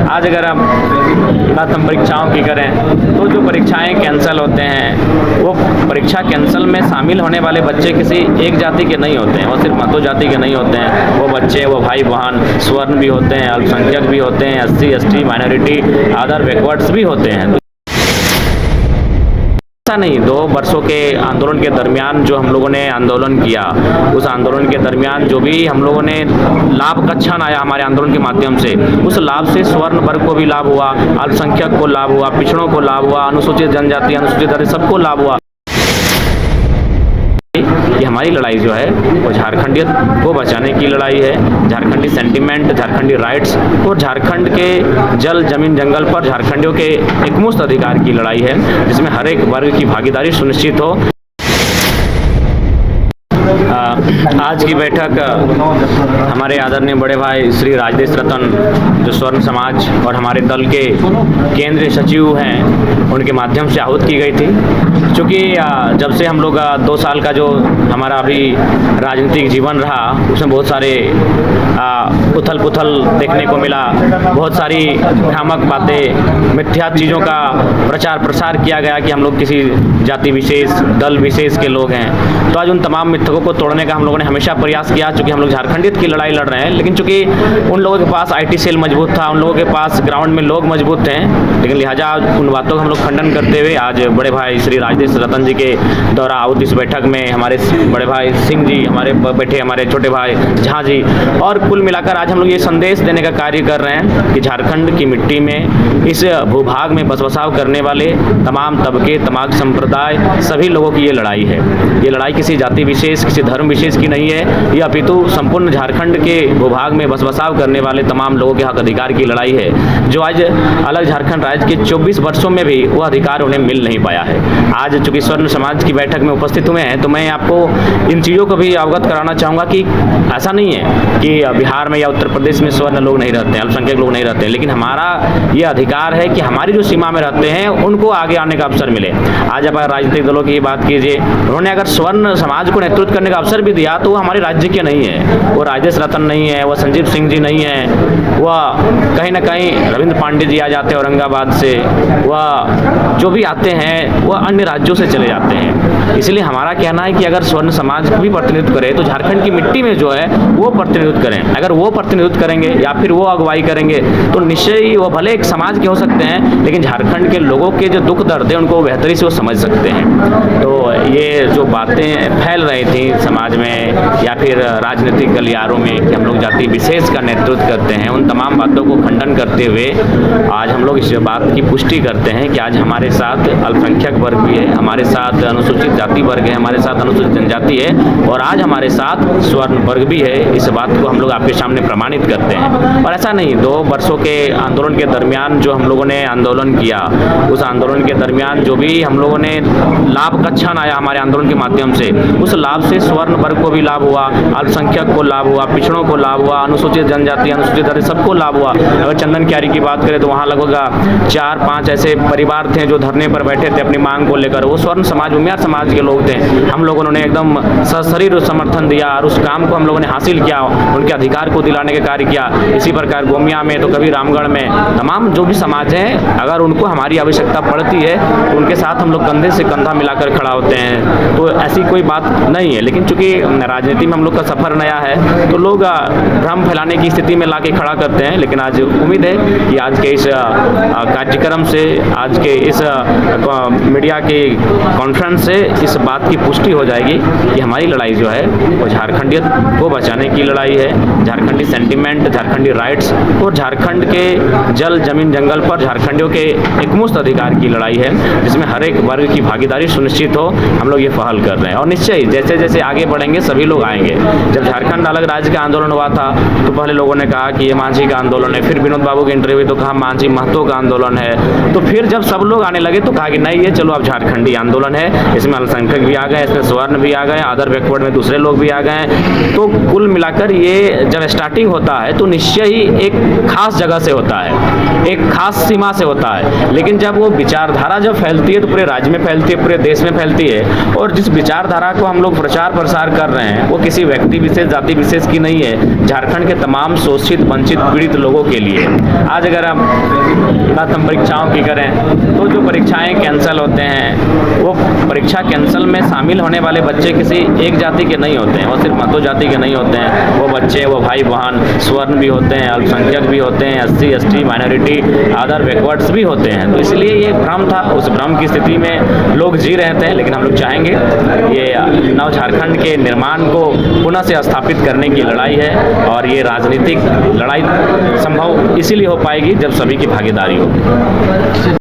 आज अगर बात हम परीक्षाओं की करें तो जो परीक्षाएं कैंसिल होते हैं वो परीक्षा कैंसिल में शामिल होने वाले बच्चे किसी एक जाति के नहीं होते हैं, वो सिर्फ महतो जाति के नहीं होते हैं। वो बच्चे, वो भाई बहन स्वर्ण भी होते हैं, अल्पसंख्यक भी होते हैं, SC ST minority other backwards भी होते हैं। ऐसा नहीं, 2 वर्षों के आंदोलन के दरमियान जो हम लोगों ने आंदोलन किया, उस आंदोलन के दरमियान जो भी हम लोगों ने लाभ का क्षण आया हमारे आंदोलन के माध्यम से, उस लाभ से स्वर्ण वर्ग को भी लाभ हुआ, अल्पसंख्यक को लाभ हुआ, पिछड़ों को लाभ हुआ, अनुसूचित जनजाति, अनुसूचित जाति सबको लाभ हुआ। ये हमारी लड़ाई जो है वो झारखंडियत को बचाने की लड़ाई है, झारखंडी सेंटिमेंट, झारखंडी राइट्स और झारखंड के जल जमीन जंगल पर झारखंडियों के एकमुश्त अधिकार की लड़ाई है, जिसमें हर एक वर्ग की भागीदारी सुनिश्चित हो। आज की बैठक हमारे आदरणीय बड़े भाई श्री राजदेश रतन जो स्वर्ण समाज और हमारे दल के केंद्रीय सचिव हैं उनके माध्यम से आहूत की गई थी। क्योंकि जब से हम लोग 2 साल का जो हमारा अभी राजनीतिक जीवन रहा उसमें बहुत सारे उथल पुथल देखने को मिला, बहुत सारी भ्रामक बातें, मिथ्या चीज़ों का प्रचार प्रसार किया गया कि हम लोग किसी जाति विशेष, दल विशेष के लोग हैं। तो आज उन तमाम मिथकों को तोड़ने का हम लोगों ने हमेशा प्रयास किया, चूँकि हम लोग झारखंडियत की लड़ाई लड़ रहे हैं। लेकिन चूँकि उन लोगों के पास IT सेल मजबूत था, उन लोगों के पास ग्राउंड में लोग मजबूत थे, लेकिन लिहाजा उन बातों का हम लोग खंडन करते हुए आज बड़े भाई श्री राजदेश रतन जी के द्वारा आहूत इस बैठक में हमारे बड़े भाई सिंह जी, हमारे बैठे हमारे छोटे भाई झा जी, और कुल मिलाकर आज हम लोग ये संदेश देने का कार्य कर रहे हैं कि झारखंड की मिट्टी में, इस भूभाग में बसबसाव करने वाले तमाम तबके, तमाम संप्रदाय, सभी लोगों की ये लड़ाई है। ये लड़ाई किसी जाति विशेष, किसी धर्म विशेष की नहीं है, ये अपितु संपूर्ण झारखंड के भूभाग में बसबसाव करने वाले तमाम लोगों के हक अधिकार की लड़ाई है, जो आज अलग झारखंड राज्य के 24 वर्षों में भी वो अधिकार उन्हें मिल नहीं पाया है। आज चूंकि स्वर्ण समाज की बैठक में उपस्थित हुए हैं तो मैं आपको इन चीज़ों को भी अवगत कराना चाहूँगा कि ऐसा नहीं है कि बिहार में या उत्तर प्रदेश में स्वर्ण लोग नहीं रहते हैं, अल्पसंख्यक लोग नहीं रहते हैं, लेकिन हमारा ये अधिकार है कि हमारी जो सीमा में रहते हैं उनको आगे आने का अवसर मिले। आज आप राजनीतिक दलों की बात कीजिए, उन्होंने अगर स्वर्ण समाज को नेतृत्व करने का अवसर भी दिया तो वो हमारे राज्य के नहीं है, वो राजेश रतन नहीं है, वो संजीव सिंह जी नहीं है, वह कहीं ना कहीं रविंद्र पांडे जी आ जाते हैं औरंगाबाद से, वह जो भी आते हैं वह अन्य राज्यों से चले जाते हैं। इसलिए हमारा कहना है कि अगर स्वर्ण समाज भी प्रतिनिधित्व करे तो झारखंड की मिट्टी में जो है वो प्रतिनिधित्व करें। अगर वो प्रतिनिधित्व करेंगे या फिर वो अगुवाई करेंगे तो निश्चय ही वो भले एक समाज के हो सकते हैं, लेकिन झारखंड के लोगों के जो दुख दर्द है उनको बेहतरी से वो समझ सकते हैं। तो ये जो बातें फैल रही थी समाज में या फिर राजनीतिक गलियारों में कि हम लोग जाति विशेष का नेतृत्व करते हैं, उन तमाम बातों को खंडन करते हुए आज हम लोग इस बात की पुष्टि करते हैं कि आज हमारे साथ अल्पसंख्यक वर्ग भी है, हमारे साथ अनुसूचित जाति वर्ग है, हमारे साथ अनुसूचित जनजाति है और आज हमारे साथ स्वर्ण वर्ग भी है। इस बात को हम लोग आपके सामने प्रमाणित करते हैं। और ऐसा नहीं, 2 वर्षों के आंदोलन के दरमियान जो हम लोगों ने आंदोलन किया, उस आंदोलन के दरमियान जो भी हम लोगों ने लाभ का क्षण आया हमारे आंदोलन के माध्यम से, उस लाभ से स्वर्ण वर्ग को भी लाभ हुआ, अल्पसंख्यक को लाभ हुआ, पिछड़ों को लाभ हुआ, अनुसूचित जनजाति, अनुसूचित जाति सबको लाभ हुआ। अगर चंदन क्यारी की बात करें तो वहाँ लगभग 4-5 ऐसे परिवार थे जो धरने पर बैठे थे अपनी मांग को लेकर, वो स्वर्ण समाज, उमिया समाज के लोग थे। हम लोगों ने एकदम सशरीर समर्थन दिया और उस काम को हम लोगों ने हासिल किया, उनके अधिकार को दिलाने का कार्य किया। इसी प्रकार गोमिया में तो कभी रामगढ़ में तमाम जो भी समाज हैं, अगर उनको हमारी आवश्यकता पड़ती है तो उनके साथ हम लोग कंधे से कंधा मिलाकर खड़ा होते हैं। तो ऐसी कोई बात नहीं है, लेकिन चूंकि राजनीति में हम लोग का सफर नया है तो लोग भ्रम फैलाने की स्थिति में लाके खड़ा करते हैं। लेकिन आज उम्मीद है कि आज के इस कार्यक्रम से, आज के इस मीडिया के कॉन्फ्रेंस से इस बात की पुष्टि हो जाएगी कि हमारी लड़ाई जो है वो झारखंडियत को बचाने की लड़ाई है, झारखंडी सेंटिमेंट, झारखंडी राइट्स और झारखंड के जल जमीन जंगल पर झारखंडियों के एकमुश्त अधिकार की लड़ाई है, जिसमें हर एक वर्ग की भागीदारी सुनिश्चित हो। हम लोग ये पहल कर रहे हैं और निश्चय जैसे जैसे आगे बढ़ेंगे सभी लोग आएंगे। जब झारखंड अलग राज्य का आंदोलन हुआ था तो पहले लोगों ने कहा कि ये मांझी का आंदोलन है, फिर विनोद बाबू के इंटरव्यू तो कहा मांझी महतो का आंदोलन है, तो फिर जब सब लोग आने लगे तो कहा कि नहीं, ये चलो अब झारखंडी आंदोलन है, इसमें अल्पसंख्यक भी आ गए, इसमें स्वर्ण भी आ गए, अदर बैकवर्ड में दूसरे लोग भी आ गए। तो कुल मिलाकर ये जब स्टार्टिंग होता है तो निश्चय ही एक खास जगह से होता है, एक खास सीमा से होता है, लेकिन जब वो विचारधारा जब फैलती है तो पूरे राज्य में फैलती है, पूरे देश में फैलती है। और जिस विचारधारा को हम लोग प्रचार प्रचार प्रसार कर रहे हैं वो किसी व्यक्ति विशेष, जाति विशेष की नहीं है, झारखंड के तमाम शोषित, वंचित, पीड़ित लोगों के लिए। आज अगर बात हम परीक्षाओं की करें तो जो परीक्षाएं कैंसिल होते हैं वो परीक्षा कैंसिल में शामिल होने वाले बच्चे किसी एक जाति के नहीं होते हैं, वो सिर्फ महतो जाति के नहीं होते हैं। वो बच्चे, वो भाई बहन स्वर्ण भी होते हैं, अल्पसंख्यक भी होते हैं, SC ST minority, other backwards भी होते हैं। तो इसलिए ये भ्रम था, उस भ्रम की स्थिति में लोग जी रहे थे। लेकिन हम लोग चाहेंगे ये नव झारखंड के निर्माण को पुनः से स्थापित करने की लड़ाई है और ये राजनीतिक लड़ाई संभव इसीलिए हो पाएगी जब सभी की भागीदारी हो।